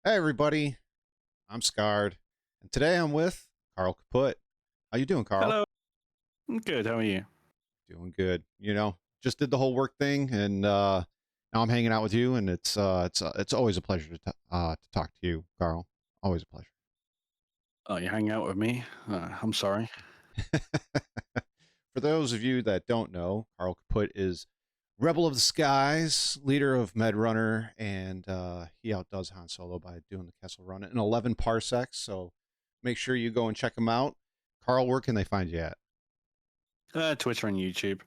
Hey everybody, I'm Scarred, and today I'm with Karl Kaput. How you doing, Karl? Hello. I'm good. How are you? Doing good. Just did the whole work thing, and now I'm hanging out with you, and it's always a pleasure to talk to you, Karl. Always a pleasure. Oh, you hang out with me? I'm sorry. For those of you that don't know, Karl Kaput is Rebel of the Skies, leader of Medrunner, and he outdoes Han Solo by doing the Kessel Run in 11 parsecs. So make sure you go and check him out. Karl, where can they find you at? Twitter and YouTube.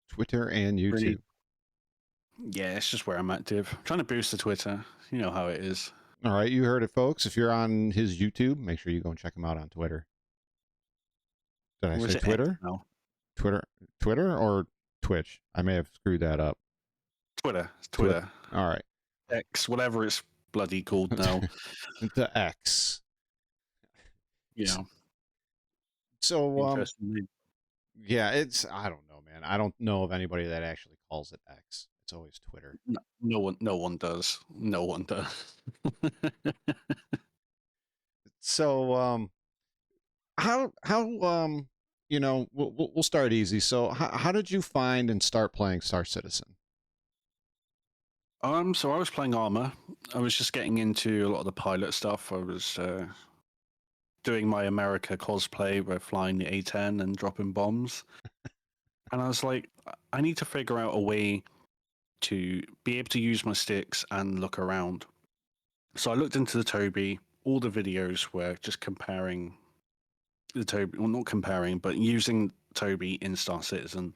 Twitter and Really? YouTube. Yeah, it's just where I'm active. Trying to boost the Twitter. You know how it is. All right, you heard it, folks. If you're on his YouTube, make sure you go and check him out on Twitter. Did I Or is say it X Twitter? now? Twitter, Twitter, or Twitch? I may have screwed that up. Twitter. It's Twitter. Twitter. All right. X, whatever it's bloody called now. The X. You know, So, interesting. yeah, I don't know, man. I don't know of anybody that actually calls it X. It's always Twitter. No one does. No one does. So, we'll start easy. So, how did you find and start playing Star Citizen? So I was playing Armor. I was just getting into a lot of the pilot stuff. I was doing my America cosplay by flying the A-10 and dropping bombs. And I was like, I need to figure out a way to be able to use my sticks and look around. So I looked into the Toby. All the videos were just comparing the Toby, well, not comparing, but using Toby in Star Citizen.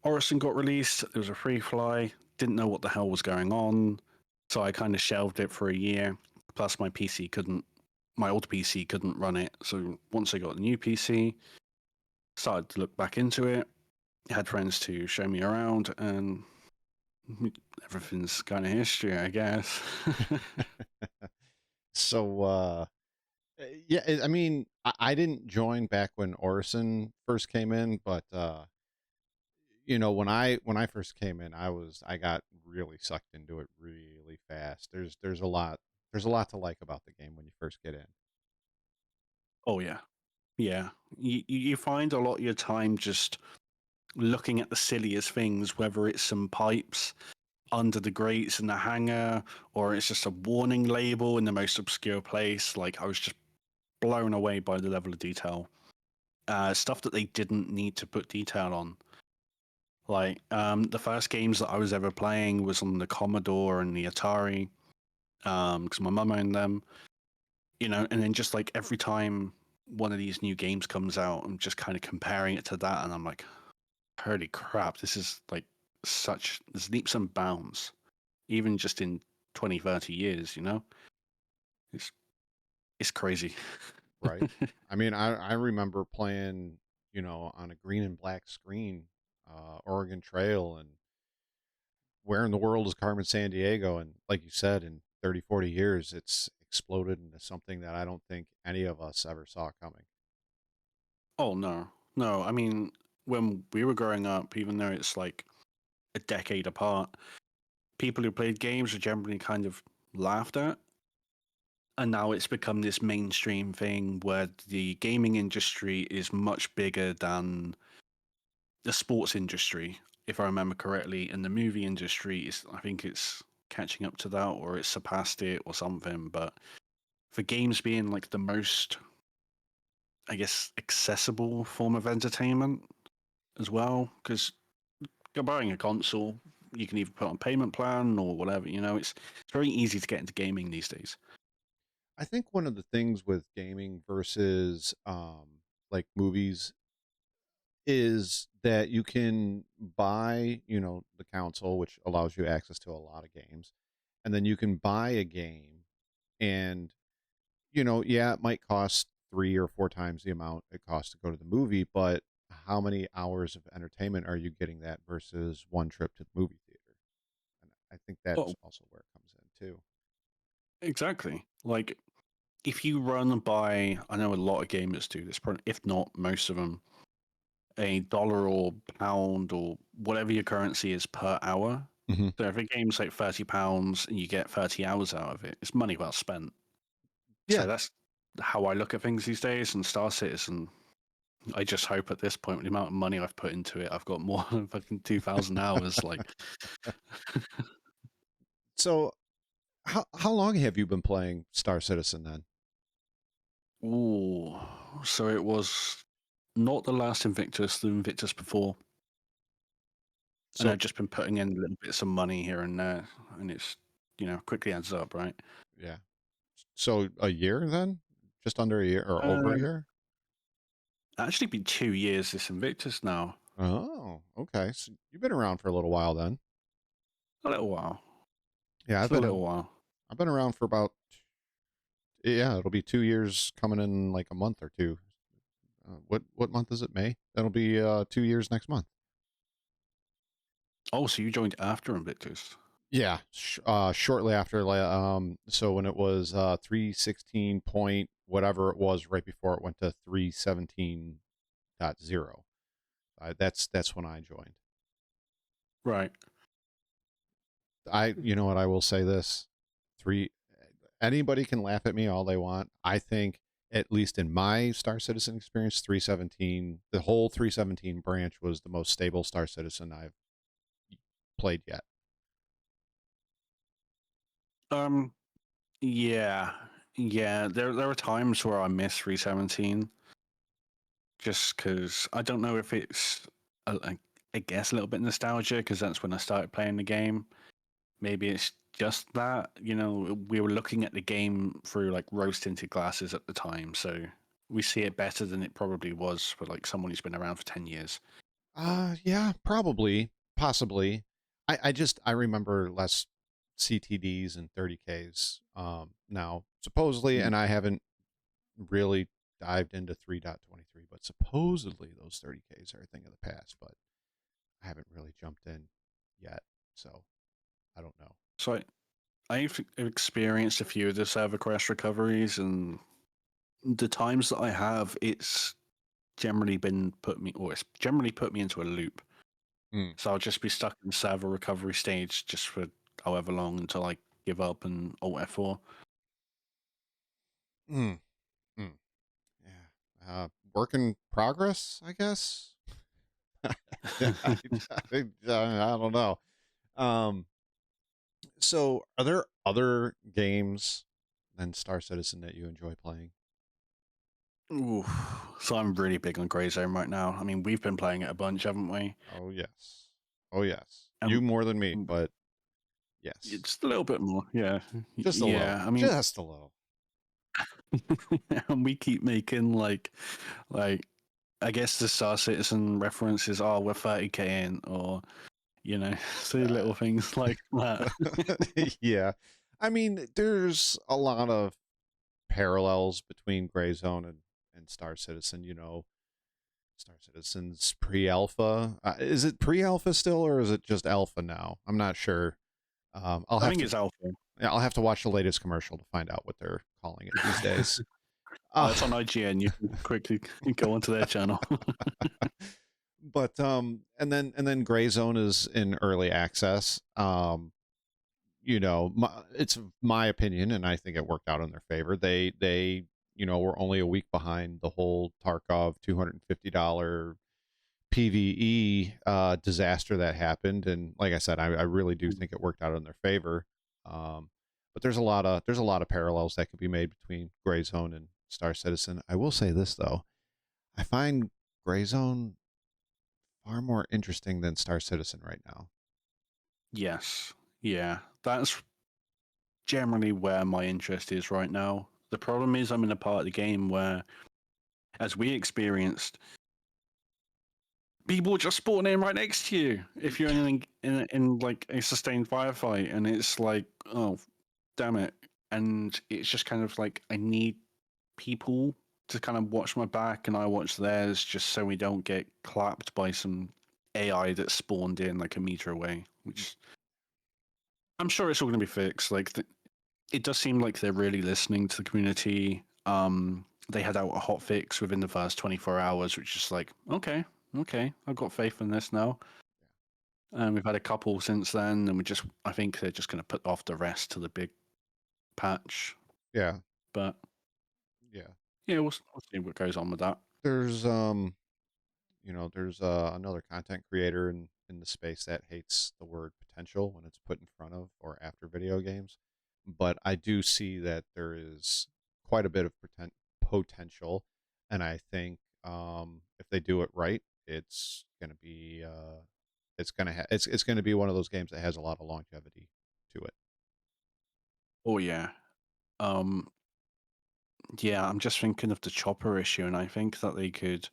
Orison got released. It was a free fly. Didn't know what the hell was going on. So I kind of shelved it for a year. Plus, my old PC couldn't run it. So once I got the new PC, started to look back into it. Had friends to show me around, and everything's kind of history, I guess. So, yeah, I mean, I didn't join back when Orison first came in, but when I first came in, I got really sucked into it really fast. There's a lot to like about the game when you first get in. Oh yeah, yeah. You find a lot of your time just looking at the silliest things, whether it's some pipes under the grates in the hangar, or it's just a warning label in the most obscure place. Like I was just blown away by the level of detail. Stuff that they didn't need to put detail on. Like the first games that I was ever playing was on the Commodore and the Atari, because my mum owned them. And then just like every time one of these new games comes out, I'm just kind of comparing it to that, and I'm like, holy crap, this is like there's leaps and bounds, even just in 20, 30 years. It's it's crazy. Right. I mean, I remember playing, on a green and black screen, Oregon Trail, and where in the world is Carmen San Diego? And like you said, in 30, 40 years, it's exploded into something that I don't think any of us ever saw coming. Oh no, no. I mean, when we were growing up, even though it's like a decade apart, people who played games were generally kind of laughed at. And now it's become this mainstream thing where the gaming industry is much bigger than the sports industry, if I remember correctly. And the movie industry I think it's catching up to that, or it's surpassed it or something. But for games being like the most, I guess, accessible form of entertainment as well, because you're buying a console, you can either put on payment plan or whatever. It's very easy to get into gaming these days. I think one of the things with gaming versus like movies is that you can buy, the console, which allows you access to a lot of games, and then you can buy a game, and yeah, it might cost 3 or 4 times the amount it costs to go to the movie, but how many hours of entertainment are you getting that versus one trip to the movie theater? And I think that's Oh, also where it comes in too. exactly. Like if you run by, I know a lot of gamers do this, probably, if not most of them, a dollar or pound or whatever your currency is per hour, Mhm. So if a game's like £30 and you get 30 hours out of it, it's money well spent. Yeah. So that's how I look at things these days. And Star Citizen, I just hope at this point, with the amount of money I've put into it, I've got more than fucking 2,000 hours. Like, So, how long have you been playing Star Citizen then? ooh. So it was not the last Invictus, the Invictus before. And So, I've just been putting in little bits of money here and there. And it's, quickly adds up, right? yeah. So a year then? Just under a year or over a Uh, year? actually been 2 years this Invictus now. Oh, okay. So you've been around for a little while then. A little while. Yeah, It's a little while. I've been around for about, yeah, it'll be 2 years coming in like a month or two. What month is it? May? That'll be 2 years next month. Oh, so you joined after Invictus? Yeah, shortly after, so when it was 316 point whatever it was right before it went to 317.0. That's when I joined. Right. You know what, I will say this. Three Anybody can laugh at me all they want. I think, at least in my Star Citizen experience, 317, the whole 317 branch was the most stable Star Citizen I've played yet. Um, yeah. Yeah, there are times where I miss 317 just because I don't know if it's, I guess, a little bit nostalgia because that's when I started playing the game. Maybe it's just that, we were looking at the game through like rose tinted glasses at the time, so we see it better than it probably was for like someone who's been around for 10 years. Yeah, probably, possibly. I remember less CTDs and 30Ks now, supposedly, Mm. and I haven't really dived into 3.23, but supposedly those 30Ks are a thing of the past, but I haven't really jumped in yet, so I don't know. So I've experienced a few of the server crash recoveries, and the times that I have, it's it's generally put me into a loop. Hmm. So I'll just be stuck in the server recovery stage just for however long until I give up and alt F4. Hmm. Hmm. Yeah. Work in progress, I guess. I don't know. Um, so are there other games than Star Citizen that you enjoy playing? Ooh, so I'm really big on Grey Zone right now. I mean, we've been playing it a bunch, haven't we? Oh yes. Oh yes. You And more than me, but yes. it's a little bit more, yeah, Just a little. yeah. I mean, Just a little. and we keep making like I guess the Star Citizen references are we're 30k in, or silly little things like that. Yeah. I mean, there's a lot of parallels between Gray Zone and Star Citizen, Star Citizen's pre-alpha. Is it pre-alpha still, or is it just alpha now? I'm not sure. I'll I have think to it's alpha. yeah, I'll have to watch the latest commercial to find out what they're calling it these days. It's on Uh, IGN. You can quickly go onto their channel. but and then Gray Zone is in early access. It's my opinion, and I think it worked out in their favor. They were only a week behind the whole Tarkov $250 PVE disaster that happened, and like I said, I really do think it worked out in their favor. Um, but there's a lot of parallels that could be made between Gray Zone and Star Citizen. I will say this though, I find Gray Zone far more interesting than Star Citizen right now. Yes, yeah, that's generally where my interest is right now. The problem is I'm in a part of the game where, as we experienced, people just spawn in right next to you if you're in like a sustained firefight, and it's like, oh, damn it. And it's just kind of like I need people to kind of watch my back and I watch theirs, just so we don't get clapped by some AI that spawned in like a meter away, which I'm sure it's all going to be fixed. Like it does seem like they're really listening to the community. They had out a hot fix within the first 24 hours, which is like, okay, I've got faith in this now. And we've had a couple since then, and I think they're just going to put off the rest to the big patch. Yeah, But yeah. yeah, we'll see what goes on with that. There's there's another content creator in the space that hates the word potential when it's put in front of or after video games, but I do see that there is quite a bit of potential, and I think if they do it right, it's going to be it's going to be one of those games that has a lot of longevity to it. Oh yeah. Um, yeah, I'm just thinking of the chopper issue, and I think that they could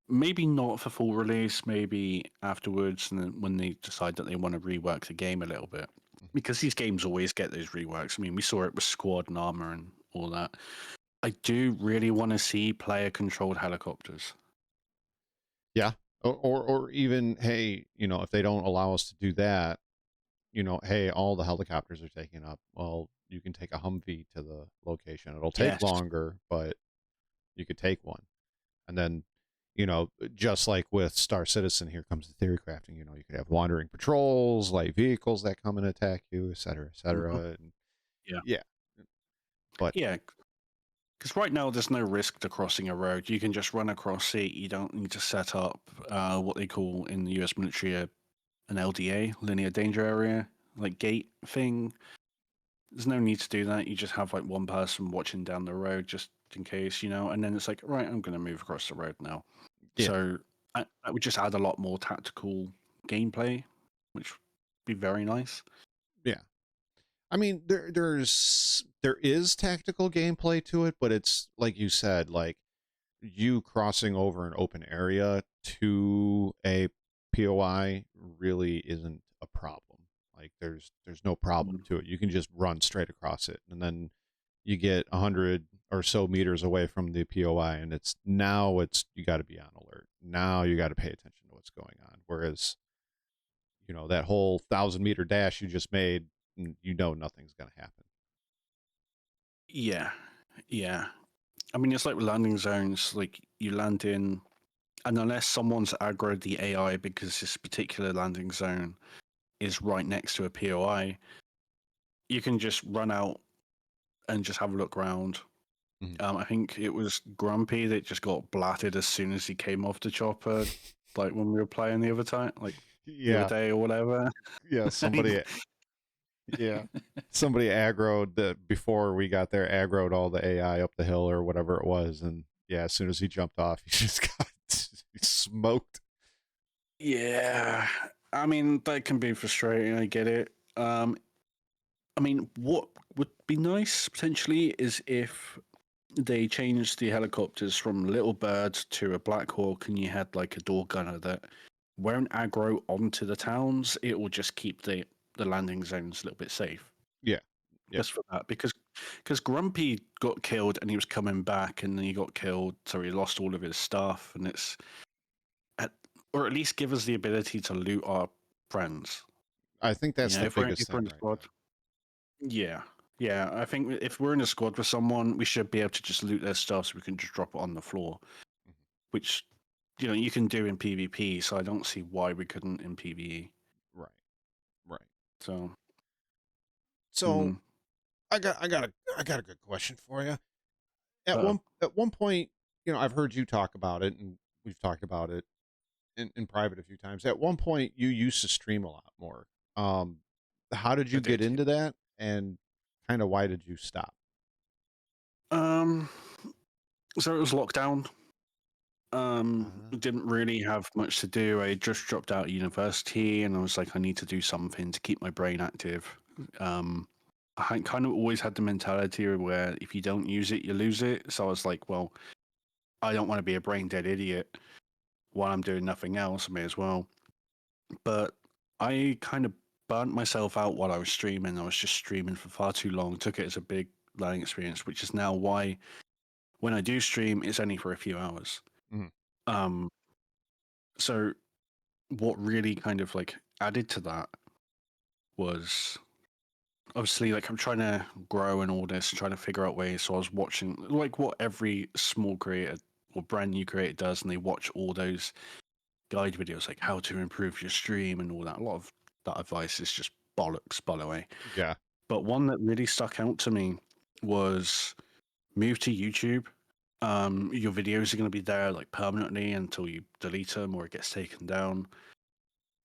maybe not for full release, maybe afterwards, and then when they decide that they want to rework the game a little bit, Mhm. because these games always get those reworks. I mean, we saw it with Squad and Armor and all that. I do really want to see player-controlled helicopters. Yeah, or even, hey, if they don't allow us to do that, hey, all the helicopters are taken up. Well, you can take a Humvee to the location. It'll take Yes. longer, but you could take one. And then, just like with Star Citizen, here comes the theory crafting. You could have wandering patrols, light vehicles that come and attack you, et cetera, et Mhm. cetera. And Yeah. yeah, but Yeah. Because right now there's no risk to crossing a road. You can just run across it. You don't need to set up what they call in the US military an LDA, linear danger area, like gate thing. There's no need to do that. You just have like one person watching down the road just in case, and then it's like, right, I'm going to move across the road now. yeah, So that would just add a lot more tactical gameplay, which would be very nice. yeah. I mean, there is tactical gameplay to it, but it's like you said, like you crossing over an open area to a POI really isn't a problem. Like there's no problem Mm. to it. You can just run straight across it, and then you get 100 or so meters away from the POI, and it's you got to be on alert. Now you got to pay attention to what's going on. Whereas that whole 1,000 meter dash you just made, nothing's gonna happen. Yeah, yeah. I mean, it's like with landing zones. Like you land in, and unless someone's aggroed the AI because this particular landing zone is right next to a POI, you can just run out and just have a look around. Mhm. I think it was Grumpy that just got blatted as soon as he came off the chopper, like when we were playing the other time, like the other Yeah, day or whatever. yeah. Yeah. Somebody aggroed before we got there, aggroed all the AI up the hill or whatever it was. And yeah, as soon as he jumped off, he just got smoked. Yeah, I mean that can be frustrating. I get it. I mean, what would be nice potentially is if they changed the helicopters from Little Bird to a Black Hawk, and you had like a door gunner that won't aggro onto the towns. It will just keep the landing zones a little bit safe. Yeah. Yep. Just for that, because Grumpy got killed and he was coming back, and then he got killed, so he lost all of his stuff, and at, or at least give us the ability to loot our friends. I think that's the If we're biggest if we're thing in a right squad, now. yeah, yeah. I think if we're in a squad with someone, we should be able to just loot their stuff, so we can just drop it on the floor, Mhm. which you can do in PvP. So I don't see why we couldn't in PvE. Right. Right. So, So mm, I got a good question for you. At uh, one point, I've heard you talk about it, and we've talked about it in private a few times. At one point, you used to stream a lot more. Um, how did I you get did. into that, and kind of why did you stop? Um, so it was lockdown. Uh, Didn't really have much to do. I just dropped out of university, and I was like, I need to do something to keep my brain active. Um, I kind of always had the mentality where if you don't use it, you lose it. So I was like, well, I don't want to be a brain dead idiot while I'm doing nothing else. I may as well. But I kind of burnt myself out while I was streaming. I was just streaming for far too long. Took it as a big learning experience, which is now why when I do stream, it's only for a few hours. mhm. Um, so what really kind of like added to that was obviously like I'm trying to grow and all this, trying to figure out ways. So I was watching like what every small creator or brand new creator does, and they watch all those guide videos like how to improve your stream and all that. A lot of that advice is just bollocks, by the way. Yeah. But one that really stuck out to me was move to YouTube. Your videos are going to be there like permanently until you delete them or it gets taken down.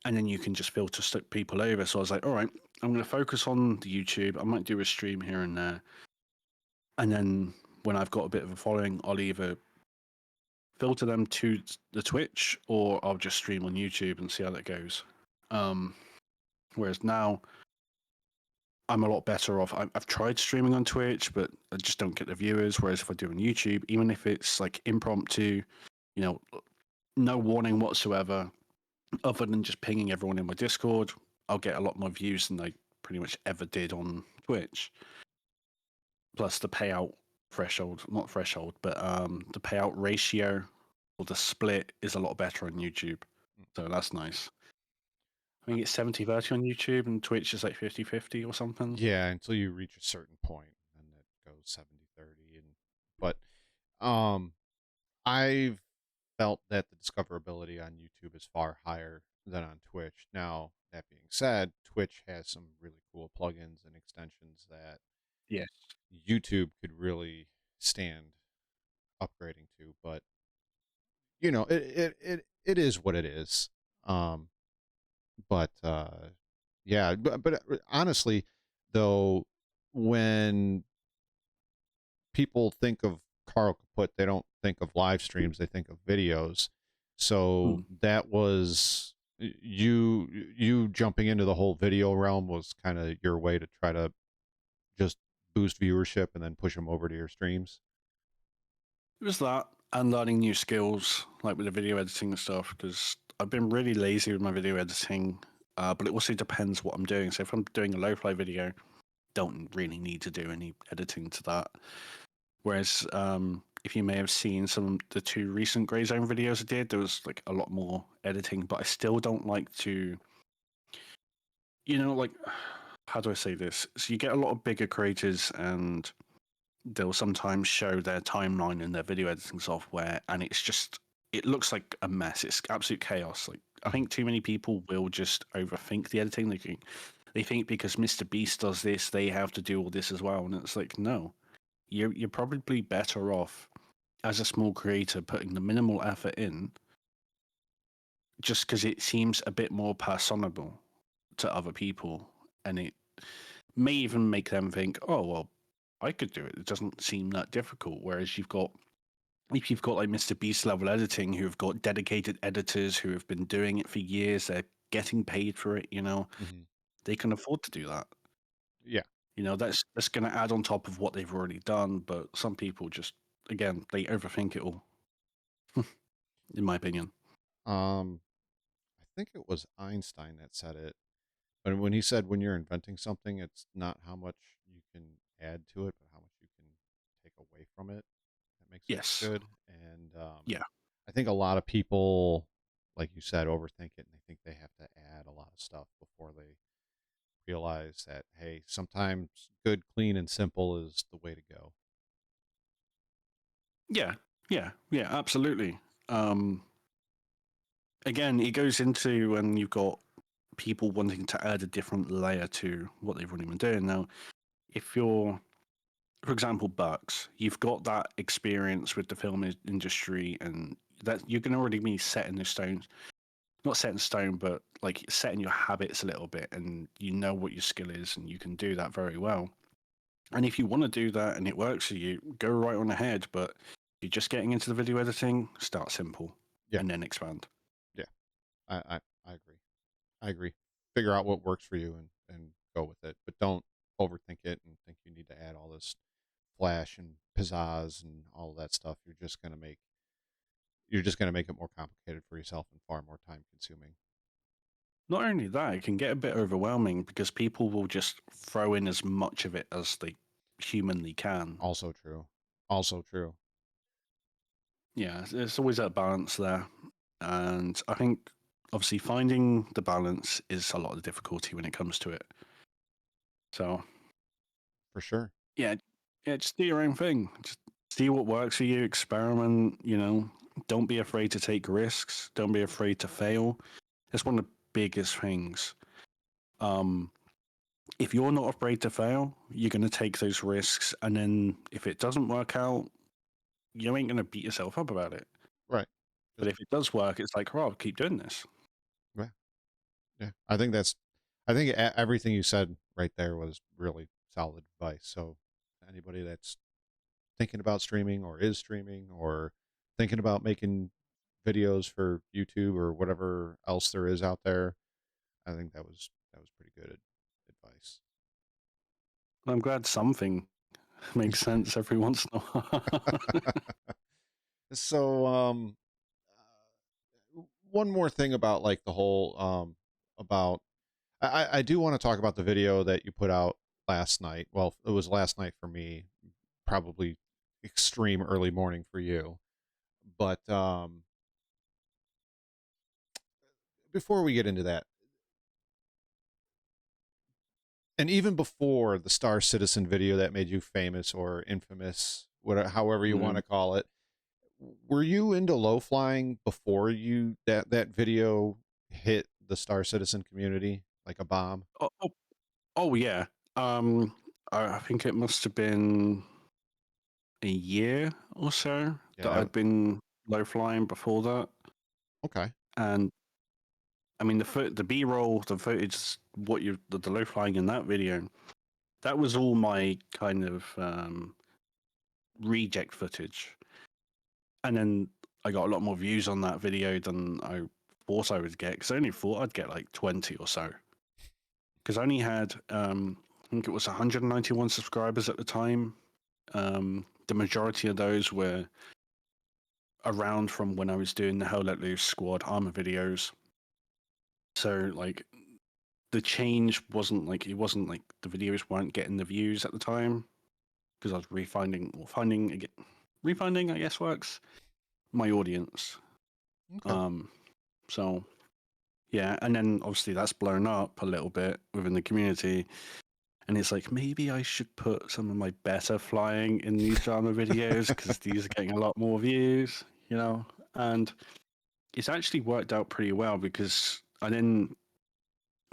And then you can just filter stick people over. So I was like, all right, I'm going to focus on the YouTube. I might do a stream here and there. And then when I've got a bit of a following, I'll either filter them to the Twitch or I'll just stream on YouTube and see how that goes. Um, whereas now I'm a lot better off. I've tried streaming on Twitch, but I just don't get the viewers. Whereas if I do on YouTube, even if it's like impromptu, you know, no warning whatsoever, other than just pinging everyone in my Discord, I'll get a lot more views than I pretty much ever did on Twitch. Plus the payout threshold, not threshold, but the payout ratio or the split is a lot better on YouTube. So that's nice. I think it's 70-30 on YouTube and Twitch is like 50-50 or something. Yeah, until you reach a certain point and it goes 70-30. But I've felt that the discoverability on YouTube is far higher than on Twitch. Now, that being said, Twitch has some really cool plugins and extensions that Yes. YouTube could really stand upgrading to, but you know, it is what it is. Um, but yeah, but honestly, though, when people think of Karl Kaput, they don't think of live streams; they think of videos. So Mm. that was you jumping into the whole video realm was kind of your way to try to just boost viewership and then push them over to your streams. It was that and learning new skills, like with the video editing and stuff, because I've been really lazy with my video editing. But it also depends what I'm doing. So if I'm doing a low-fi video, don't really need to do any editing to that. Whereas if you may have seen some of the two recent Grey Zone videos I did, there was like a lot more editing, but I still don't like to, like, how do I say this? So you get a lot of bigger creators and they'll sometimes show their timeline in their video editing software and it looks like a mess. It's absolute chaos. Like I Mhm. think too many people will just overthink the editing. They think because Mr. Beast does this, they have to do all this as well. And it's like, no. You're probably better off as a small creator putting the minimal effort in just because it seems a bit more personable to other people and it may even make them think, oh well, I could do it. It doesn't seem that difficult. Whereas if you've got like Mr. Beast level editing who have got dedicated editors who have been doing it for years, they're getting paid for it, Mhm. they can afford to do that. Yeah. That's going to add on top of what they've already done. But some people just, again, they overthink it all, in my opinion. Um, I think it was Einstein that said it. But when he said when you're inventing something, it's not how much you can add to it, but how much you can take away from it. That makes it Yes. good. And Yeah. I think a lot of people, like you said, overthink it and they think they have to add a lot of stuff before they realize that, hey, sometimes good, clean, and simple is the way to go. Yeah. Yeah. Yeah. Absolutely. Um, Again, it goes into when you've got people wanting to add a different layer to what they've already been doing. Now, if you're, for example, Bucks, you've got that experience with the film industry, and that you're going to already be set in the stone. Not set in stone, but like set in your habits a little bit, and you know what your skill is, and you can do that very well. And if you want to do that and it works for you, go right on ahead. But if you're just getting into the video editing, start simple Yeah, and then expand. yeah, I agree. I agree. Figure out what works for you and go with it, but don't overthink it and think you need to add all this flash and pizzazz and all of that stuff. You're just gonna make it more complicated for yourself and far more time consuming. Not only that, it can get a bit overwhelming because people will just throw in as much of it as they humanly can. Also true. Also true. Yeah, there's always that balance there. And I think obviously finding the balance is a lot of the difficulty when it comes to it. So For sure. yeah, just do your own thing. Just see what works for you, experiment, don't be afraid to take risks. Don't be afraid to fail. That's one of the biggest things. Um, if you're not afraid to fail, you're going to take those risks. And then if it doesn't work out, you ain't going to beat yourself up about it. Right. But Just if it does work, it's like, oh, I'll keep doing this. yeah, yeah. I think everything you said right there was really solid advice. So anybody that's thinking about streaming or is streaming or thinking about making videos for YouTube or whatever else there is out there, I think that was pretty good advice. I'm glad something makes sense every once in a while. So one more thing about like the whole about I do want to talk about the video that you put out last night. Well, it was last night for me, probably extreme early morning for you. But before we get into that, and even before the Star Citizen video that made you famous or infamous, whatever, however you want Mm. to call it, were you into low flying before you that video hit the Star Citizen community like a bomb? Oh, oh, oh, yeah. Um, I think it must have been a year or so Yeah, that I'd been low flying before that. okay. And I mean, the B roll, the footage, the low flying in that video, that was all my kind of reject footage. And then I got a lot more views on that video than I thought I would get, because I only thought I'd get like 20 or so. Because I only had, I think it was 191 subscribers at the time. The majority of those were around from when I was doing the Hell Let Loose squad armor videos. So like the change wasn't like it wasn't like the videos weren't getting the views at the time because I was refinding I guess works my audience. Okay. Um, so yeah, and then obviously that's blown up a little bit within the community, and it's like maybe I should put some of my better flying in these drama videos because these are getting a lot more views, you know, and it's actually worked out pretty well because I then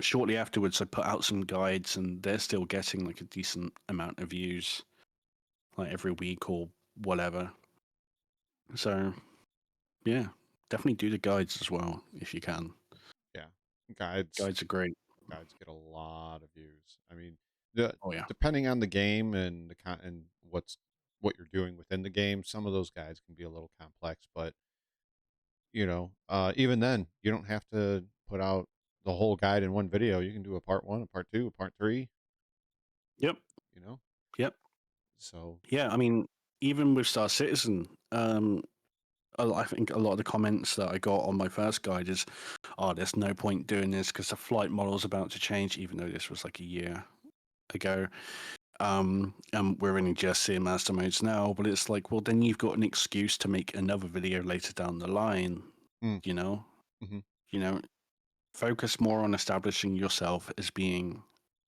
shortly afterwards I put out some guides and they're still getting like a decent amount of views like every week or whatever. So yeah, definitely do the guides as well if you can. Yeah. Guides Guides are great. guides get a lot of views. I mean, the Oh yeah. depending on the game and the and what you're doing within the game, some of those guides can be a little complex, but even then, you don't have to put out the whole guide in one video. You can do a part 1, a part 2, a part 3, Yep. you know? Yep. So, Yeah. I mean, even with Star Citizen, I think a lot of the comments that I got on my first guide is, "Oh, there's no point doing this because the flight model is about to change." Even though this was like a year ago, and we're only just seeing master modes now. But it's like, well, then you've got an excuse to make another video later down the line. mm, You know, mhm. you know, focus more on establishing yourself as being,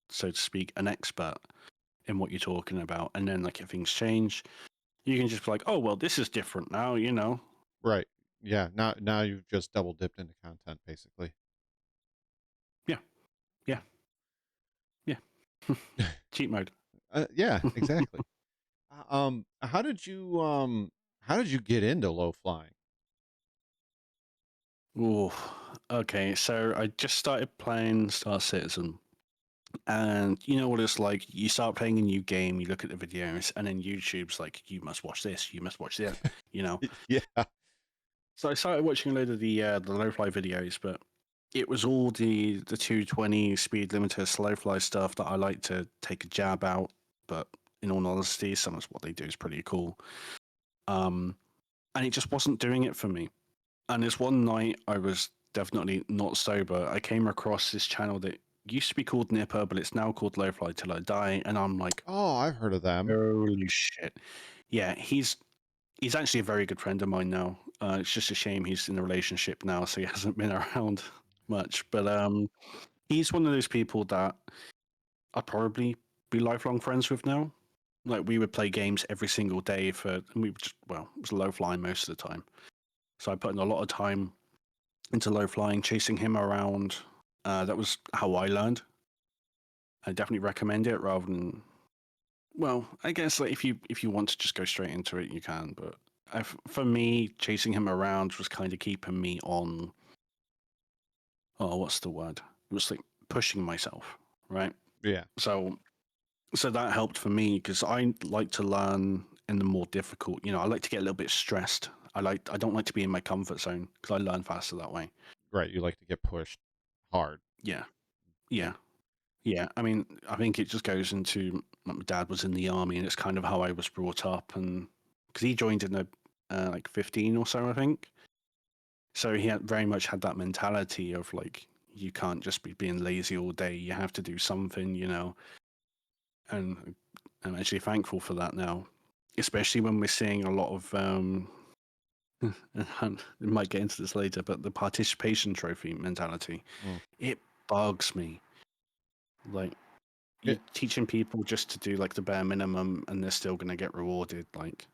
so to speak, an expert in what you're talking about, and then like if things change, you can just be like, "Oh, well, this is different now." You know. Right. Yeah, now you've just double dipped into content basically. Yeah. Yeah. Yeah. Cheat mode. Yeah, exactly. How did you get into low flying? Ooh, okay. So I just started playing Star Citizen, and you know what it's like. You start playing a new game, you look at the videos, and then YouTube's like, "You must watch this. You must watch that." You know. Yeah. So I started watching a load of the low fly videos, but it was all the 220 speed limiter slow fly stuff that I like to take a jab out. But in all honesty, some of what they do is pretty cool. Um, and it just wasn't doing it for me. And this one night, I was definitely not sober. I came across this channel that used to be called Nipper, but it's now called Low Fly Till I Die. And I'm like, Oh, I've heard of them. holy shit. Yeah, he's actually a very good friend of mine now. It's just a shame he's in a relationship now, so he hasn't been around much. But he's one of those people that I'd probably be lifelong friends with now. Like we would play games every single day and we would just, well, it was low flying most of the time. So I put in a lot of time into low flying, chasing him around. That was how I learned. I definitely recommend it rather than, well, I guess like if you want to just go straight into it, you can. But for me, chasing him around was kind of keeping me on. Oh, what's the word? It was like pushing myself, right? Yeah. So that helped for me because I like to learn in the more difficult. I like to get a little bit stressed. I don't like to be in my comfort zone because I learn faster that way. Right. You like to get pushed hard. Yeah, Yeah. yeah, yeah. I mean, I think it just goes into like my dad was in the army, and it's kind of how I was brought up, and because he joined in like 15 or so, I think. So he had very much had that mentality of like you can't just be being lazy all day. You have to do something. And I'm actually thankful for that now, especially when we're seeing a lot of. And we might get into this later, but the participation trophy mentality, Mm. it bugs me. Like you're It, teaching people just to do like the bare minimum, and they're still going to get rewarded. Like,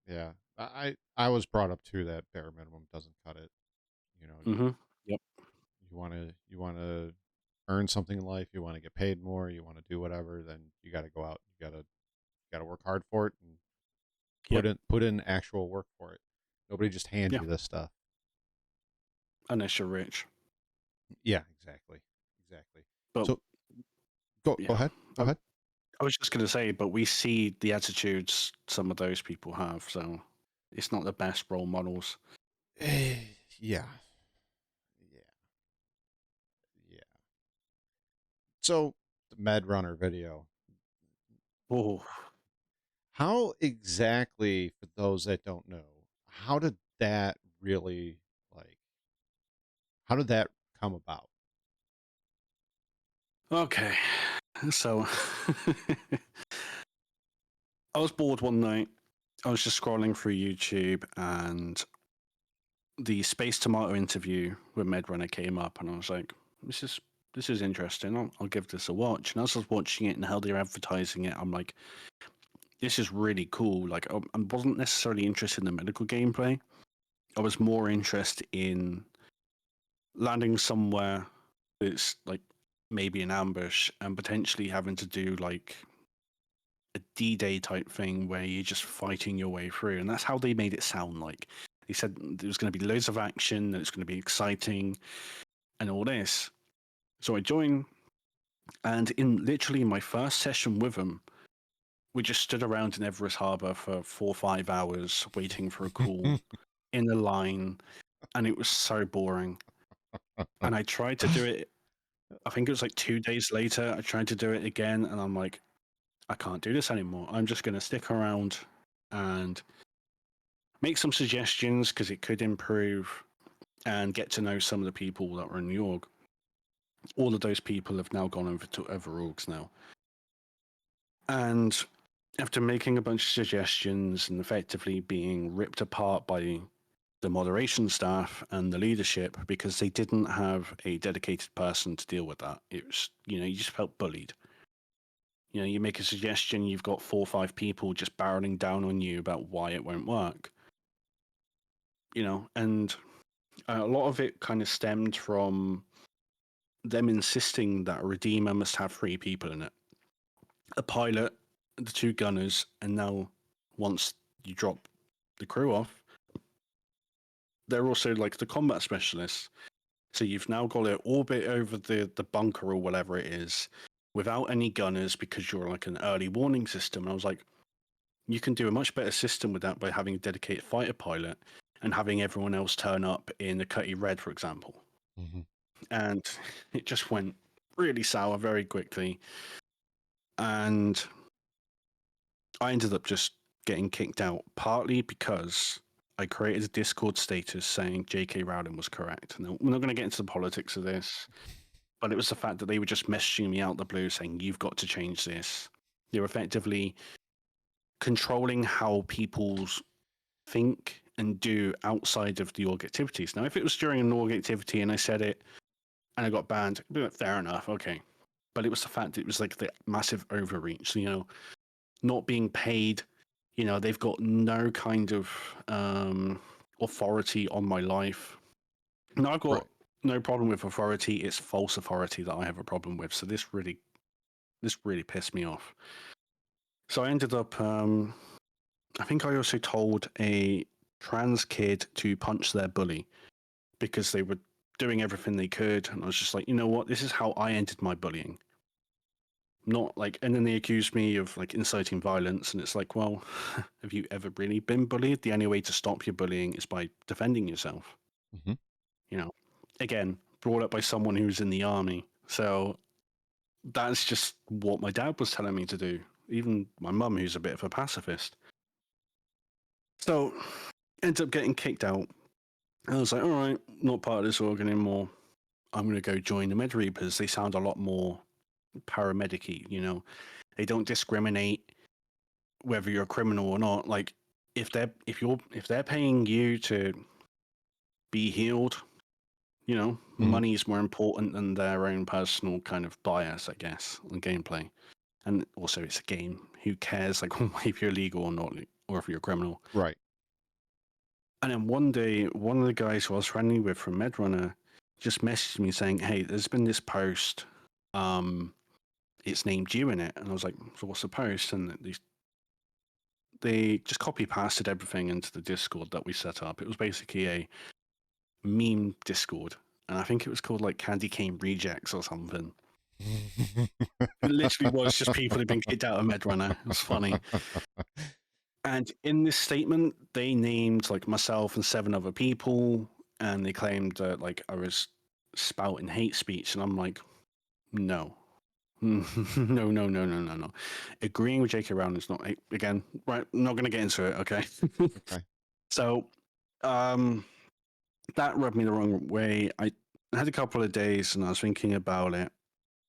yeah. I was brought up too that bare minimum doesn't cut it. You know, yep, you want to earn something in life, you want to get paid more, you want to do whatever, then you got to go out, you got to work hard for it and yep, put in actual work for it. Nobody just hands yeah. you this stuff. Unless you're rich, Yeah, exactly. Exactly. but So go yeah, ahead. Go I, ahead. I was just going to say, but we see the attitudes some of those people have, so it's not the best role models. Yeah. Yeah. Yeah. So the Med Runner video. Oh, How exactly, for those that don't know, how did that really like how did that come about? okay. So I was bored one night. I was just scrolling through YouTube, and the Space Tomato interview with Medrunner came up, and I was like, "This is interesting. I'll give this a watch." And as I was watching it and how they're advertising it, I'm like, "This is really cool." Like, I wasn't necessarily interested in the medical gameplay. I was more interested in landing somewhere that's like maybe an ambush and potentially having to do like a D-Day type thing where you're just fighting your way through. And that's how they made it sound like. They said there was going to be loads of action, and it's going to be exciting, and all this. So I joined, and in literally my first session with them, we just stood around in Everest Harbour for 4 or 5 hours waiting for a call in a line, and it was so boring. And I tried to do it. I think it was like 2 days later. I tried to do it again, and I'm like, I can't do this anymore. I'm just going to stick around and make some suggestions because it could improve and get to know some of the people that were in the org. All of those people have now gone over to other orgs now. And after making a bunch of suggestions and effectively being ripped apart by the moderation staff and the leadership because they didn't have a dedicated person to deal with that. It was, you just felt bullied. You make a suggestion, you've got 4 or 5 people just barreling down on you about why it won't work. And a lot of it kind of stemmed from them insisting that a Redeemer must have 3 people in it: a pilot, the 2 gunners, and now once you drop the crew off, they're also like the combat specialists. So you've now got to orbit over the bunker or whatever it is without any gunners because you're like an early warning system. And I was like, you can do a much better system with that by having a dedicated fighter pilot and having everyone else turn up in the Cutty Red, for example. Mhm. And it just went really sour very quickly. And I ended up just getting kicked out, partly because I created a Discord status saying J.K. Rowling was correct. Now, we're not going to get into the politics of this, but it was the fact that they were just messaging me out the blue saying, you've got to change this. They were effectively controlling how people think and do outside of the org activities. Now, if it was during an org activity and I said it and I got banned, fair enough, okay. But it was the fact that it was like the massive overreach, not being paid. They've got no kind of authority on my life. Now I've got Right. no problem with authority. It's false authority that I have a problem with. So this really pissed me off. So I ended up, I think I also told a trans kid to punch their bully because they were doing everything they could. And I was just like, you know what? This is how I ended my bullying. Not like, and then they accused me of like inciting violence. And it's like, well, have you ever really been bullied? The only way to stop your bullying is by defending yourself. Hmm. You know, again, brought up by someone who's in the army. So that's just what my dad was telling me to do. Even my mum, who's a bit of a pacifist. So ended up getting kicked out. I was like, all right, not part of this org anymore. I'm going to go join the Med Reapers. They sound a lot more paramedic-y, you know. They don't discriminate whether you're a criminal or not. Like if they're paying you to be healed, you know, Hmm. money is more important than their own personal kind of bias, I guess, on gameplay. And also, it's a game. Who cares, like, if you're illegal or not, or if you're a criminal? Right. And then one day, one of the guys who I was friendly with from Medrunner just messaged me saying, "Hey, there's been this post. It's named you in it." And I was like, "So what's the post?" And they just copy pasted everything into the Discord that we set up. It was basically a meme Discord, and I think it was called like Candy Cane Rejects or something. It literally was just people who'd been kicked out of Medrunner. It was funny. And in this statement, they named like myself and 7 other people, and they claimed that like I was spouting hate speech, and I'm like, no. No, no, no, no, no, no. Agreeing with J.K. Rowling is not, again, right, I'm not going to get into it, okay? Okay. So, that rubbed me the wrong way. I had a couple of days and I was thinking about it.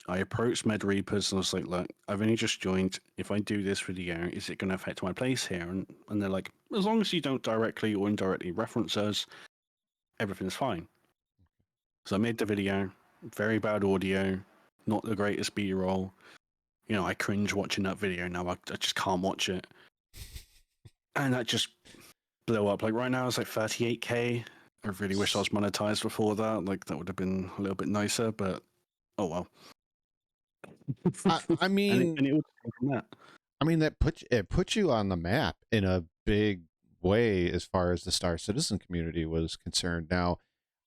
I approached Med Reapers and I was like, look, I've only just joined. If I do this video, is it going to affect my place here? And they're like, as long as you don't directly or indirectly reference us, everything's fine. So I made the video, very bad audio, not the greatest B-roll. You know, I cringe watching that video now. I just can't watch it. And that just blew up. Like right now, it's like 38K. I really wish I was monetized before that. Like that would have been a little bit nicer, but oh well. I mean, and it was from that. I mean that puts you on the map in a big way as far as the Star Citizen community was concerned. Now,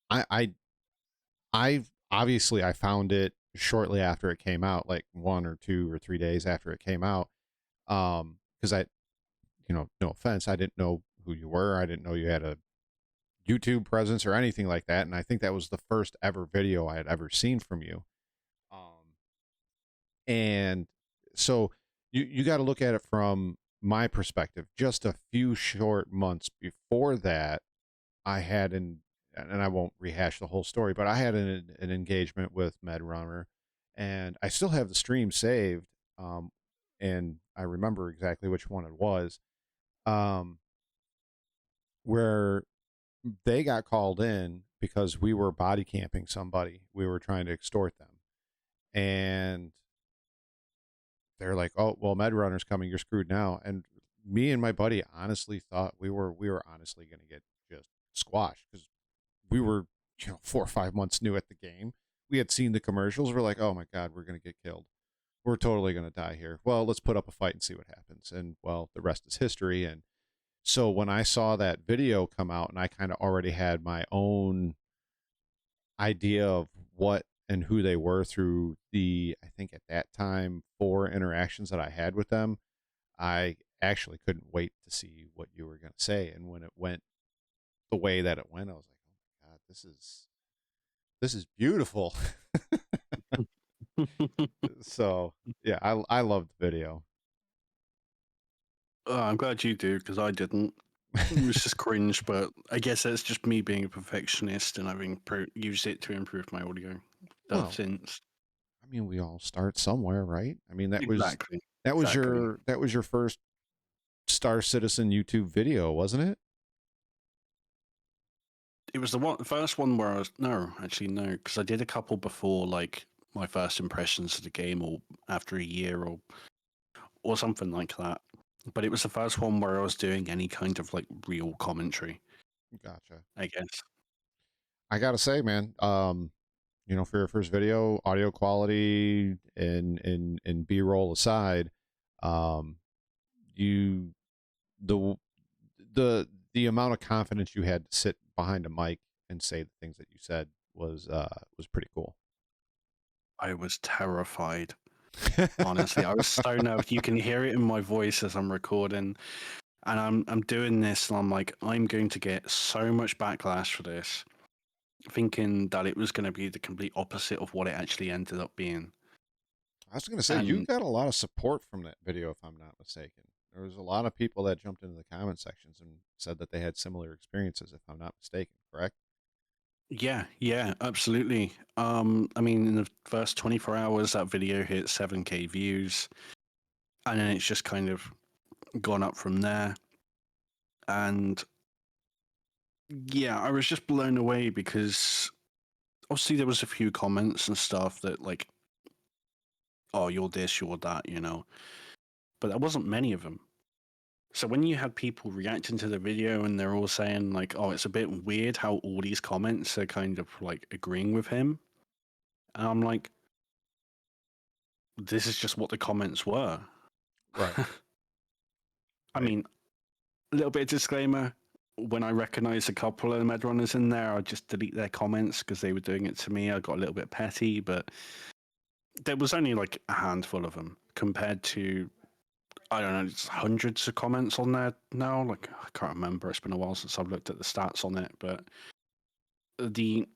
I obviously I found it shortly after it came out, like 1 or 2 or 3 days after it came out. Because I, no offense, I didn't know who you were. I didn't know you had a YouTube presence or anything like that. And I think that was the first ever video I had ever seen from you. Um, and so you got to look at it from my perspective. Just a few short months before that, I had and I won't rehash the whole story, but I had an engagement with MedRunner, and I still have the stream saved. Um, and I remember exactly which one it was. Um, where they got called in because we were body camping somebody. We were trying to extort them. And they're like, "Oh, well, Med Runner's coming. You're screwed now." And me and my buddy honestly thought we were honestly going to get just squashed because we were 4 or 5 months new at the game. We had seen the commercials. We're like, "Oh my god, we're going to get killed. We're totally going to die here. Well, let's put up a fight and see what happens." And well, the rest is history. And so when I saw that video come out, and I kind of already had my own idea of what and who they were through the, I think at that time, 4 interactions that I had with them, I actually couldn't wait to see what you were going to say. And when it went the way that it went, I was like, "Oh my god, this is beautiful." So yeah, I loved the video. Oh, I'm glad you do because I didn't. It was just cringe, but I guess that's just me being a perfectionist and having used it to improve my audio stuff Well, since. I mean, we all start somewhere, right? I mean, that was Exactly. that was Exactly. your that was your first Star Citizen YouTube video, wasn't it? It was the first one where I was no, actually no, because I did a couple before, like my first impressions of the game, or after a year, or something like that. But it was the first one where I was doing any kind of like real commentary. Gotcha. I guess. I gotta say, man, for your first video, audio quality and B-roll aside, um, you the the amount of confidence you had to sit behind a mic and say the things that you said was pretty cool. I was terrified. Honestly, I was so nervous. You can hear it in my voice as I'm recording, and I'm doing this, and I'm like, I'm going to get so much backlash for this, thinking that it was going to be the complete opposite of what it actually ended up being. I was gonna say you And got a lot of support from that video, if I'm not mistaken. There was a lot of people that jumped into the comment sections and said that they had similar experiences, if I'm not mistaken. Correct? yeah, yeah, absolutely. I mean, in the first 24 hours, that video hit 7K views, and then it's just kind of gone up from there. And yeah, I was just blown away because obviously there was a few comments and stuff that like, oh, you're this, you're that, you know, but there wasn't many of them. So when you had people reacting to the video and they're all saying like, oh, it's a bit weird how all these comments are kind of like agreeing with him, and I'm like, this is just what the comments were. Right. I Right. mean, a little bit of disclaimer. When I recognize a couple of the med runners in there, I'll just delete their comments because they were doing it to me. I got a little bit petty, but there was only like a handful of them compared to, I don't know, it's hundreds of comments on there now. Like, I can't remember. It's been a while since I've looked at the stats on it, but the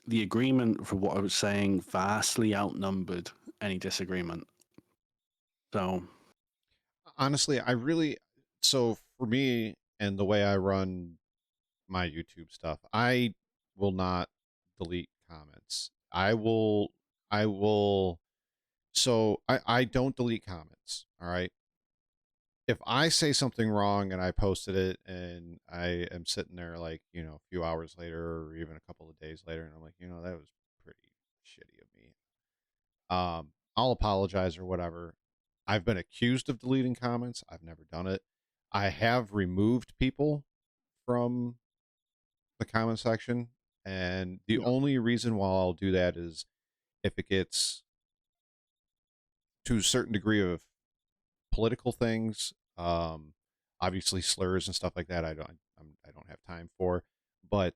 the agreement for what I was saying vastly outnumbered any disagreement. So Honestly, so for me and the way I run my YouTube stuff, I will not delete comments. I will so I don't delete comments. All right. If I say something wrong and I posted it and I am sitting there like, a few hours later or even a couple of days later and I'm like, that was pretty shitty of me. I'll apologize or whatever. I've been accused of deleting comments. I've never done it. I have removed people from the comment section, and the yeah, only reason why I'll do that is if it gets to a certain degree of political things, obviously slurs and stuff like that. I don't have time for. But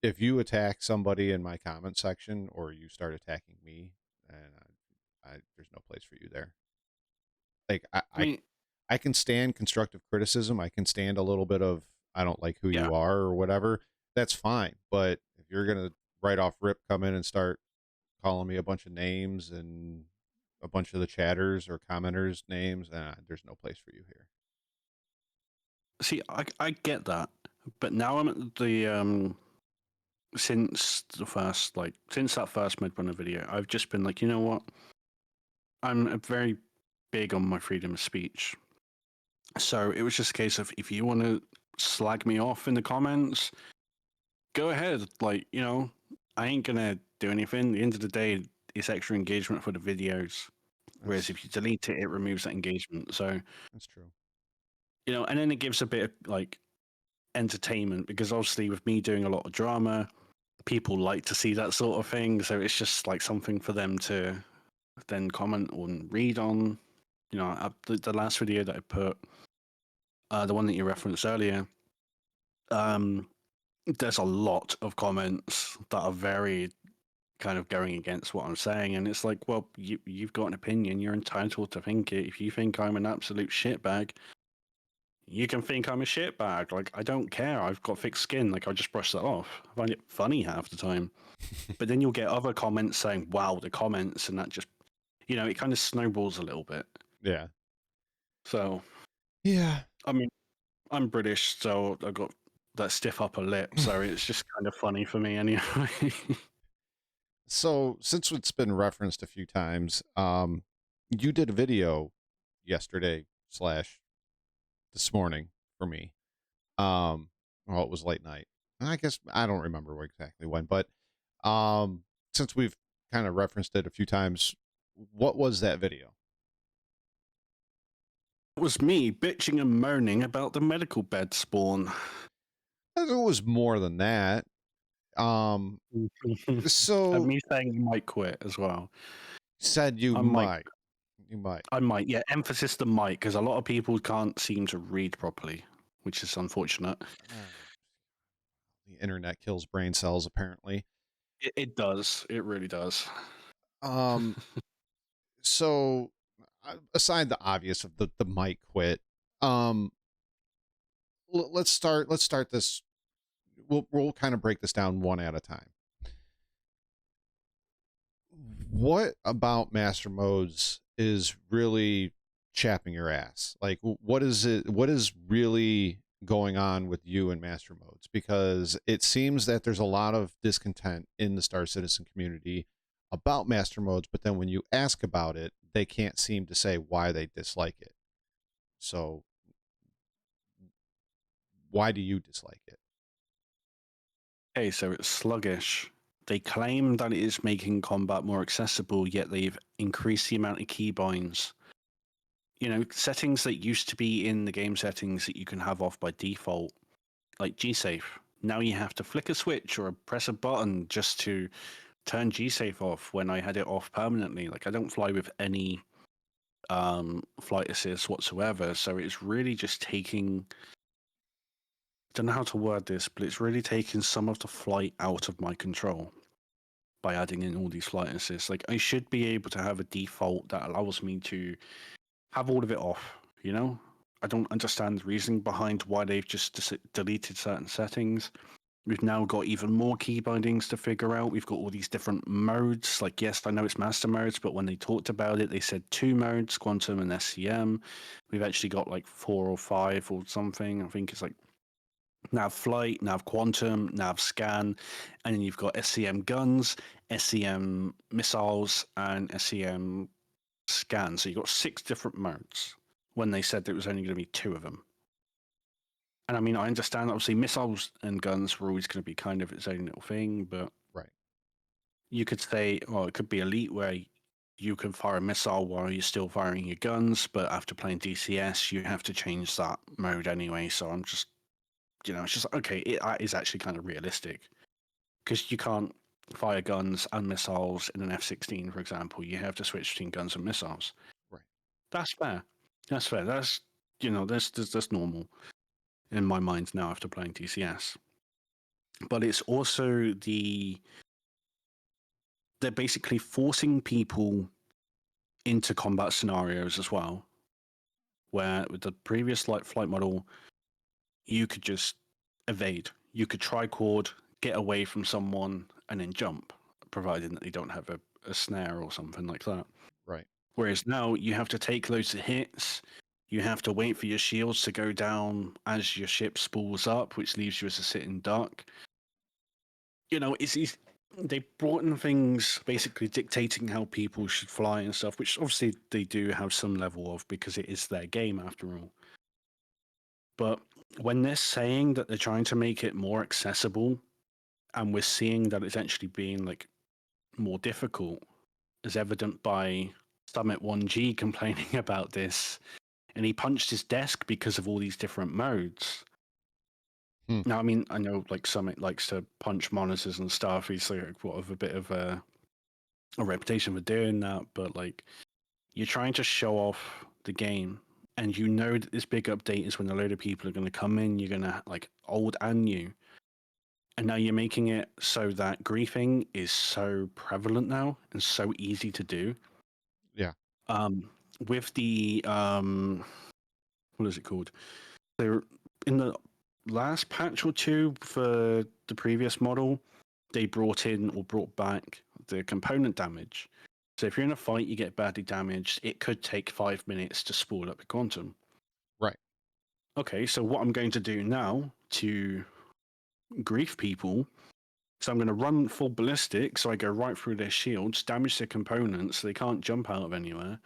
if you attack somebody in my comment section or you start attacking me, and there's no place for you there. Like I mean, I can stand constructive criticism. I can stand a little bit of I don't like who yeah. you are or whatever. That's fine. But if you're gonna right off rip come in and start calling me a bunch of names and a bunch of the chatters or commenters names, there's no place for you here. See, I get that, but now I'm at the since the first since that first Midrunner video, I've just been like, you know what? I'm very big on my freedom of speech. So it was just a case of if you want to slag me off in the comments, go ahead. Like, you know, I ain't gonna do anything. At the end of the day, it's extra engagement for the videos. Whereas That's if you delete it, it removes that engagement. So, that's true. you know, and then it gives a bit of like entertainment because obviously with me doing a lot of drama, people like to see that sort of thing. So it's just like something for them to then comment on, read on. You know, the last video that I put, the one that you referenced earlier, um, there's a lot of comments that are very kind of going against what I'm saying, and it's like, well, you've got an opinion, you're entitled to think it. If you think I'm an absolute shitbag, you can think I'm a shitbag. Like, I don't care. I've got thick skin. Like, I just brush that off. I find it funny half the time. But then you'll get other comments saying, wow, the comments, and that just, you know, it kind of snowballs a little bit. Yeah. So, Yeah. I mean, I'm British, so I've got that stiff upper lip, so it's just kind of funny for me anyway. So since it's been referenced a few times, you did a video yesterday slash this morning for me. Well, it was late night. I guess I don't remember exactly when, but since we've kind of referenced it a few times, what was that video? It was me bitching and moaning about the medical bed spawn. It was more than that. Um, And so me saying you might quit as well. said you I might. might. You might. I might. Yeah, emphasis the might, because a lot of people can't seem to read properly, which is unfortunate. The internet kills brain cells, apparently. It does. It really does. Um, so aside the obvious of the might quit, um, let's start this. We'll kind of break this down one at a time. What about master modes is really chapping your ass? Like, what is it? What is really going on with you in master modes? Because it seems that there's a lot of discontent in the Star Citizen community about master modes, but then when you ask about it, they can't seem to say why they dislike it. So, why do you dislike it? Okay, so it's sluggish. They claim that it is making combat more accessible, yet they've increased the amount of keybinds. You know, settings that used to be in the game settings that you can have off by default, like G-Safe. Now you have to flick a switch or press a button just to turn G-Safe off when I had it off permanently. Like, I don't fly with any flight assist whatsoever, so it's really just taking, I don't know how to word this, but it's really taking some of the flight out of my control by adding in all these flight assists. Like, I should be able to have a default that allows me to have all of it off, you know? I don't understand the reasoning behind why they've just deleted certain settings. We've now got even more key bindings to figure out. We've got all these different modes. Like, yes, I know it's master modes, but when they talked about it, they said 2 modes, quantum and SCM. We've actually got like 4 or 5 or something. I think it's like nav flight, nav quantum, nav scan, and then you've got SCM guns, SCM missiles, and SCM scan. So you've got 6 different modes when they said there was only going to be 2 of them. And I mean, I understand obviously missiles and guns were always going to be kind of its own little thing, but Right. you could say, well, it could be elite where you can fire a missile while you're still firing your guns, but after playing DCS, you have to change that mode anyway. So I'm just, it's just okay. It is actually kind of realistic because you can't fire guns and missiles in an F-16, for example. You have to switch between guns and missiles. Right. That's fair. That's fair. That's normal in my mind now after playing DCS. But it's also they're basically forcing people into combat scenarios as well, where with the previous light flight model, you could just evade. You could tricord, get away from someone, and then jump, provided that they don't have a snare or something like that. Right. Whereas now you have to take loads of hits. You have to wait for your shields to go down as your ship spools up, which leaves you as a sitting duck. It's they brought in things basically dictating how people should fly and stuff, which obviously they do have some level of because it is their game after all. But when they're saying that they're trying to make it more accessible, and we're seeing that it's actually being like more difficult, as evident by Summit 1G complaining about this, and he punched his desk because of all these different modes. Hmm. Now, I mean, I know like Summit likes to punch monitors and stuff. He's like a bit of a reputation for doing that, but like you're trying to show off the game, and you know that this big update is when a load of people are going to come in. You're going to like old and new, and now you're making it so that griefing is so prevalent now and so easy to do. Yeah. Um, with the what is it called? So in the last patch or two for the previous model, they brought in or brought back the component damage. So if you're in a fight, you get badly damaged, it could take 5 minutes to spool up your quantum. Right. Okay, so what I'm going to do now to grief people, so I'm going to run full ballistic, so I go right through their shields, damage their components, so they can't jump out of anywhere.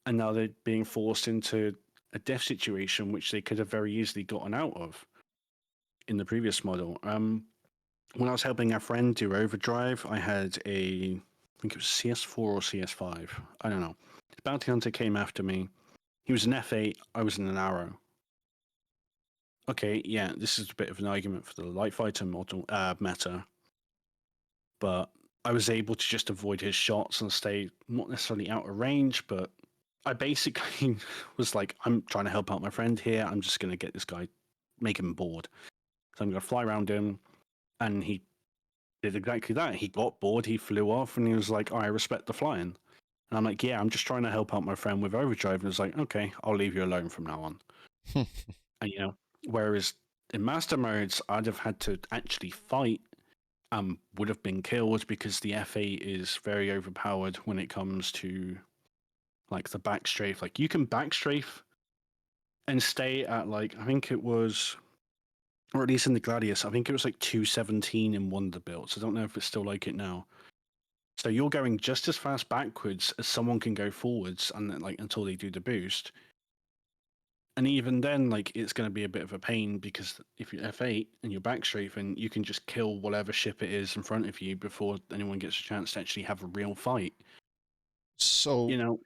And now they're being forced into a death situation, which they could have very easily gotten out of in the previous model. When I was helping a friend do overdrive, I had I think it was CS4 or CS5. I don't know. The bounty hunter came after me. He was an F8. I was in an arrow. okay, yeah, this is a bit of an argument for the light fighter model meta, but I was able to just avoid his shots and stay not necessarily out of range, but I basically was like, I'm trying to help out my friend here. I'm just going to get this guy, make him bored. So I'm going to fly around him, and he did exactly that. He got bored, he flew off, and he was like, I respect the flying. And I'm like, yeah, I'm just trying to help out my friend with overdrive. And it's like, okay, I'll leave you alone from now on. And whereas in master modes, I'd have had to actually fight and would have been killed because the F8 is very overpowered when it comes to like the backstrafe. Like you can backstrafe and stay at like I think it was, or at least in the Gladius, I think it was like 217 in one of the builds. I don't know if it's still like it now. So you're going just as fast backwards as someone can go forwards, and then, like until they do the boost. And even then, like it's going to be a bit of a pain because if you're F8 and you're backstrafing, you can just kill whatever ship it is in front of you before anyone gets a chance to actually have a real fight. So You know,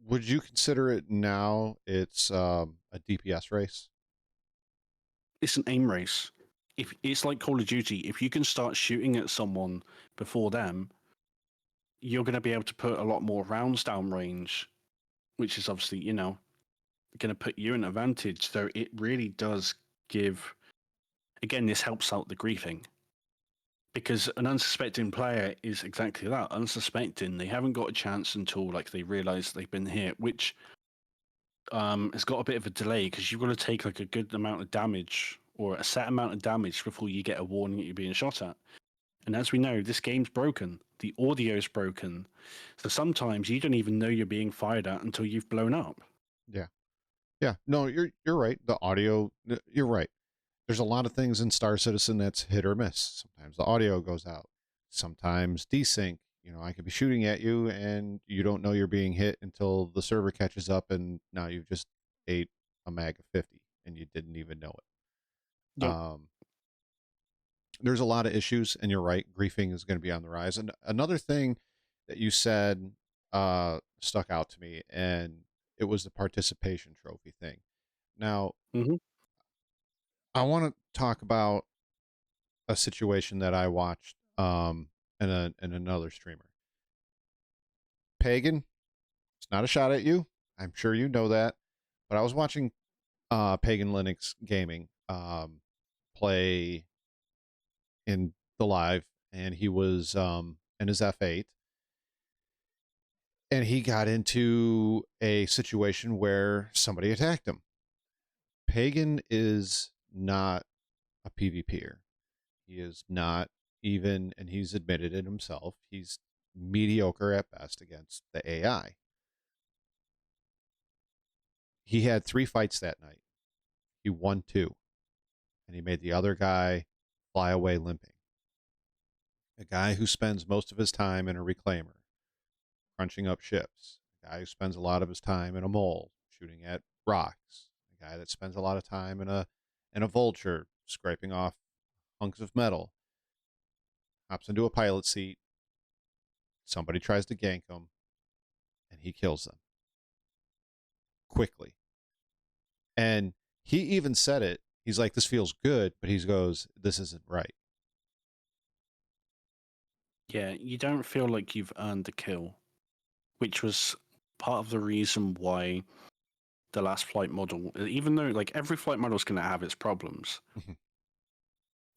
would you consider it now it's a DPS race? it's an aim race. If it's like Call of Duty, if you can start shooting at someone before them, you're going to be able to put a lot more rounds down range, which is obviously going to put you in advantage. So it really does give. Again, this helps out the griefing because an unsuspecting player is exactly that, unsuspecting. They haven't got a chance until like they realize they've been hit, which has got a bit of a delay because you've got to take like a good amount of damage or a set amount of damage before you get a warning that you're being shot at. And as we know, this game's broken. The audio's broken. So sometimes you don't even know you're being fired at until you've blown up. Yeah. Yeah. No, you're right. The audio, you're right. There's a lot of things in Star Citizen that's hit or miss. Sometimes the audio goes out. Sometimes desync. I could be shooting at you and you don't know you're being hit until the server catches up and now you've just ate a mag of 50 and you didn't even know it. Yep. There's a lot of issues, and you're right. Griefing is going to be on the rise. And another thing that you said stuck out to me, and it was the participation trophy thing. Now, Mm-hmm. I want to talk about a situation that I watched in another streamer. Pagan, it's not a shot at you. I'm sure you know that. But I was watching Pagan Linux Gaming play in the live, and he was in his F8, and he got into a situation where somebody attacked him. Pagan is not a PvPer. He is not even, and he's admitted it himself, he's mediocre at best against the AI. He had 3 fights that night. He won 2, and he made the other guy fly away limping. A guy who spends most of his time in a reclaimer, crunching up ships. A guy who spends a lot of his time in a mole, shooting at rocks. A guy that spends a lot of time in a vulture, scraping off hunks of metal. Hops into a pilot seat. Somebody tries to gank him, and he kills them quickly. And he even said it. He's like, "This feels good," but he goes, "This isn't right." Yeah, you don't feel like you've earned the kill, which was part of the reason why the last flight model, even though like every flight model is going to have its problems,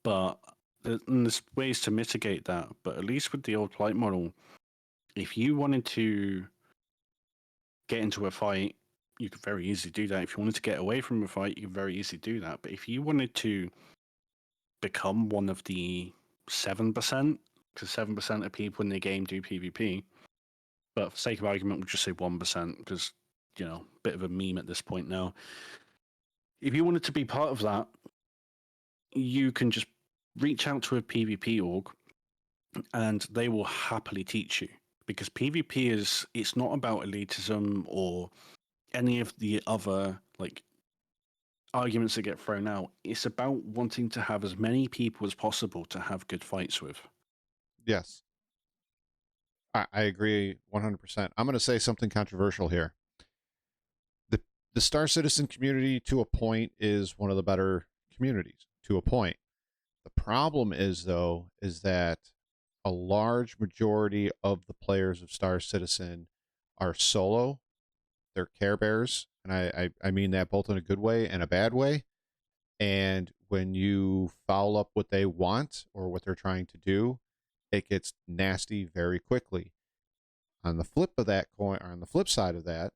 but there's ways to mitigate that. But at least with the old flight model, if you wanted to get into a fight, you could very easily do that. If you wanted to get away from a fight, you could very easily do that. But if you wanted to become one of the 7%, because 7% of people in the game do PvP, but for sake of argument, we'll just say 1%, because, bit of a meme at this point now. If you wanted to be part of that, you can just reach out to a PvP org and they will happily teach you. Because PvP it's not about elitism or any of the other like arguments that get thrown out. It's about wanting to have as many people as possible to have good fights with. Yes, I agree 100%. I'm going to say something controversial here. The the Star Citizen community, to a point, is one of the better communities to a point. The problem is though is that a large majority of the players of Star Citizen are solo. They're care bears, and I mean that both in a good way and a bad way. And when you foul up what they want or what they're trying to do, it gets nasty very quickly. On the flip of that coin, or on the flip side of that,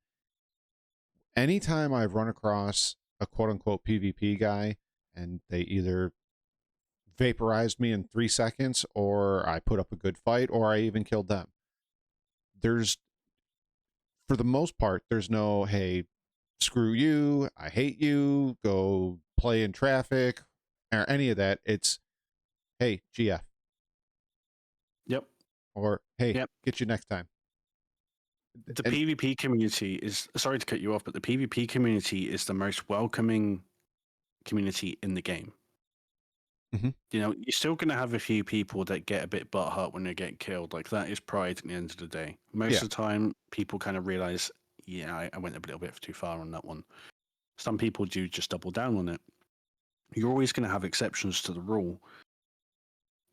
anytime I've run across a quote unquote PvP guy and they either vaporized me in 3 seconds or I put up a good fight or I even killed them, there's, for the most part, there's no, hey, screw you, I hate you, go play in traffic, or any of that. It's, hey, GF, Yep. or hey, Yep. get you next time. The And PvP community is, sorry to cut you off, but the PvP community is the most welcoming community in the game. Mhm. You know, you're still going to have a few people that get a bit butthurt when they get killed. Like, that is pride at the end of the day. Most Yeah. of the time, people kind of realize, yeah, I went a little bit too far on that one. Some people do just double down on it. You're always going to have exceptions to the rule.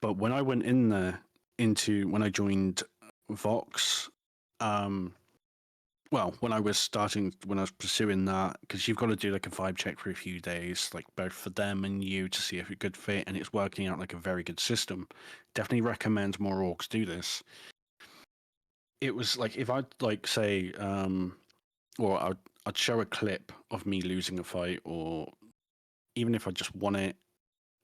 But when I went in there, when I joined Vox, well, when I was pursuing that, because you've got to do like a vibe check for a few days, like both for them and you to see if it could fit, and it's working out like a very good system. Definitely recommend more orgs do this. It was like if I'd like say, or I'd show a clip of me losing a fight, or even if I just won it,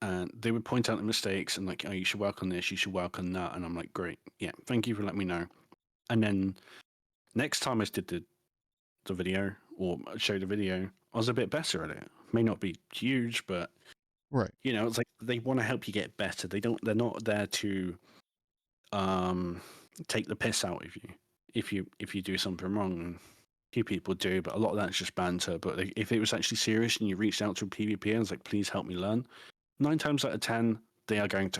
and they would point out the mistakes and like, oh, you should work on this, you should work on that, and I'm like, great, yeah, thank you for letting me know. And then next time I did the video or show the video, I was a bit better at it. May not be huge, but Right. you know, it's like they want to help you get better. They're not there to take the piss out of you if you do something wrong. And few people do, but a lot of that's just banter. But like, if it was actually serious and you reached out to a PvP and was like, please help me learn, 9 times out of 10, they are going to